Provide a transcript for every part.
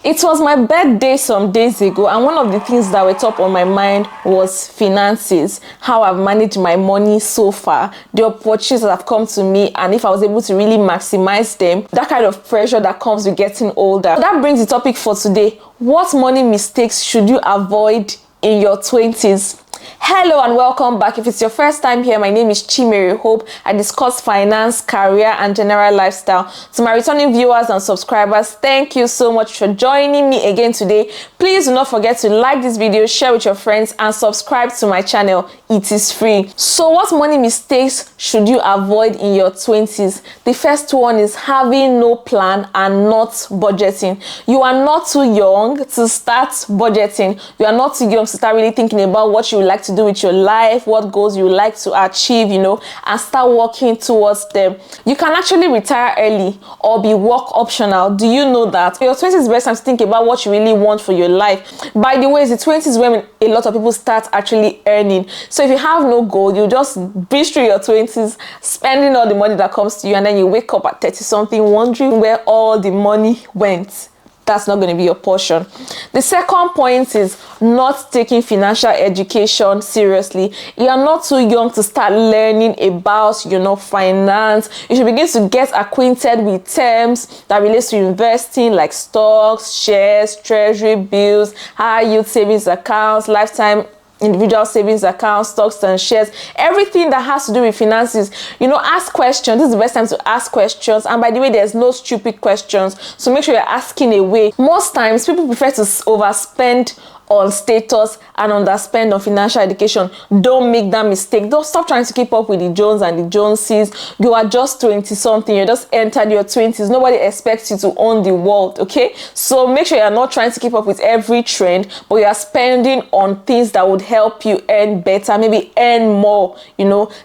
It was my birthday some days ago, and one of the things that were top on my mind was finances, how I've managed my money so far, the opportunities that have come to me, and if I was able to really maximize them, that kind of pressure that comes with getting older. So that brings the topic for today. What money mistakes should you avoid in your 20s? Hello and welcome back. If it's your first time here, my name is Chimereulukwu. I discuss finance, career, and general lifestyle. To my returning viewers and subscribers, thank you so much for joining me again today. Please do not forget to like this video, share with your friends, and subscribe to my channel. It is free. So what money mistakes should you avoid in your 20s? The first one is having no plan and not budgeting. You are not too young to start budgeting. You are not too young to start really thinking about what you would like to do with your life, what goals you would like to achieve, and start working towards them. You can actually retire early or be work optional. Do you know that? Your 20s is the best time to think about what you really want for your life. By the way, it's the 20s when a lot of people start actually earning. So if you have no goal, you just breeze through your 20s, spending all the money that comes to you, and then you wake up at 30 something wondering where all the money went. That's not going to be your portion. The second point is not taking financial education seriously. You are not too young to start learning about, finance. You should begin to get acquainted with terms that relates to investing, like stocks, shares, treasury bills, high yield savings accounts, lifetime individual savings accounts, stocks and shares, everything that has to do with finances. Ask questions. This is the best time to ask questions, and by the way, there's no stupid questions, so make sure you're asking away. Most times people prefer to overspend on status and underspend on financial education. Don't make that mistake. Don't stop trying to keep up with the Jones and the Joneses. You are just 20 something. You just entered your 20s. Nobody expects you to own the world, okay? So make sure you're not trying to keep up with every trend, but you are spending on things that would help you earn better, maybe earn more,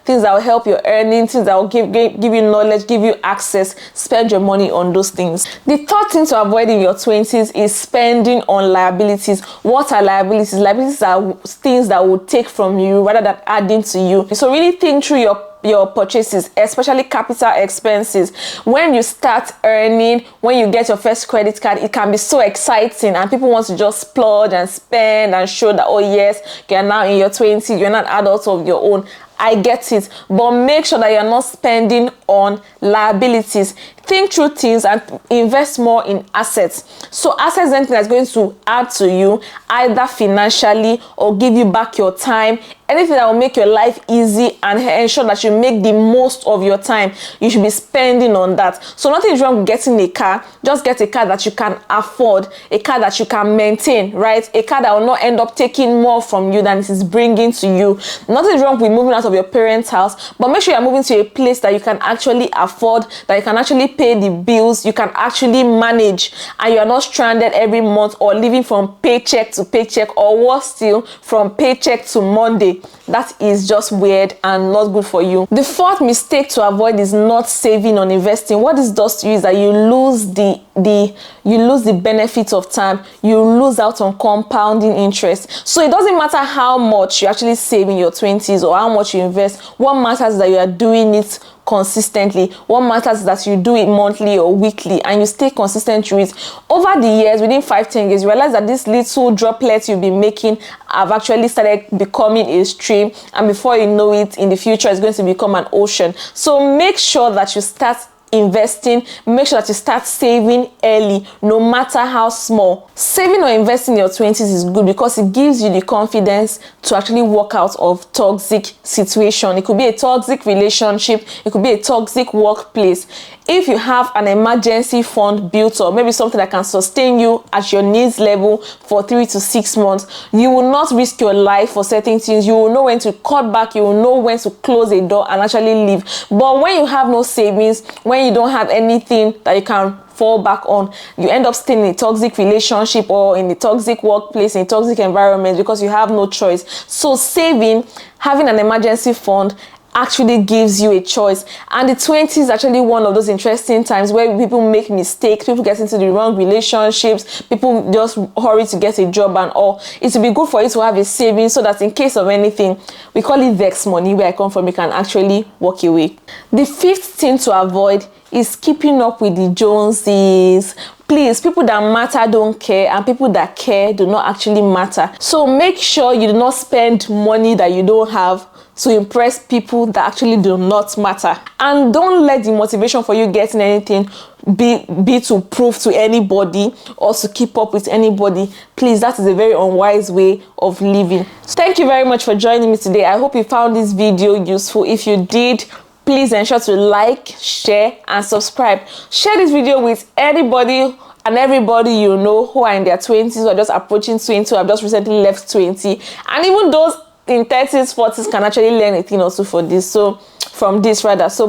things that will help your earning, things that will give you knowledge, give you access. Spend your money on those things. The third thing to avoid in your 20s is spending on liabilities. What are liabilities? Liabilities are things that will take from you rather than adding to you. So really think through your purchases, especially capital expenses. When you start earning, when you get your first credit card, it can be so exciting and people want to just splurge and spend and show that, oh yes, you're now in your 20s, you're not adults of your own. I get it, but make sure that you're not spending on liabilities. Think through things and invest more in assets. So assets is anything that's going to add to you, either financially or give you back your time. Anything that will make your life easy and ensure that you make the most of your time, you should be spending on that. So nothing is wrong with getting a car. Just get a car that you can afford, a car that you can maintain, right? A car that will not end up taking more from you than it is bringing to you. Nothing is wrong with moving out of your parents' house, but make sure you're moving to a place that you can actually afford, that you can actually pay the bills, you can actually manage, and you are not stranded every month or living from paycheck to paycheck, or worse still, from paycheck to Monday. That is just weird and not good for you. The fourth mistake to avoid is not saving on investing. What this does to you is that you lose the benefit of time. You lose out on compounding interest. So it doesn't matter how much you actually save in your 20s or how much you invest. What matters is that you are doing it consistently. What matters is that you do it monthly or weekly and you stay consistent with it. Over the years, within 5-10 years, you realize that these little droplets you've been making have actually started becoming a stream, and before you know it, in the future, it's going to become an ocean. So make sure that you start investing. Make sure that you start saving early, no matter how small. Saving or investing in your 20s is good because it gives you the confidence to actually walk out of toxic situation. It could be a toxic relationship, it could be a toxic workplace. If you have an emergency fund built up, maybe something that can sustain you at your needs level for 3 to 6 months, you will not risk your life for certain things. You will know when to cut back, you will know when to close a door and actually leave. But when you have no savings, when you don't have anything that you can fall back on, you end up staying in a toxic relationship or in a toxic workplace, in a toxic environment, because you have no choice. So saving, having an emergency fund, actually gives you a choice. And the 20s is actually one of those interesting times where people make mistakes, people get into the wrong relationships, people just hurry to get a job and all. It would be good for you to have a savings so that in case of anything, we call it vex money, where I come from, you can actually walk away. The fifth thing to avoid is keeping up with the Joneses. Please, people that matter don't care, and people that care do not actually matter. So make sure you do not spend money that you don't have to impress people that actually do not matter. And don't let the motivation for you getting anything be to prove to anybody or to keep up with anybody. Please, that is a very unwise way of living. So thank you very much for joining me today. I hope you found this video useful. If you did, please ensure to like, share, and subscribe. Share this video with anybody and everybody you know who are in their 20s or just approaching 20 or have just recently left 20. And even those in 30s, 40s can actually learn a thing also from this. So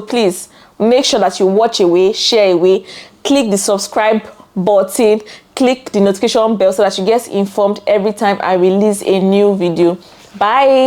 please make sure that you watch away, share away, click the subscribe button, click the notification bell so that you get informed every time I release a new video. Bye.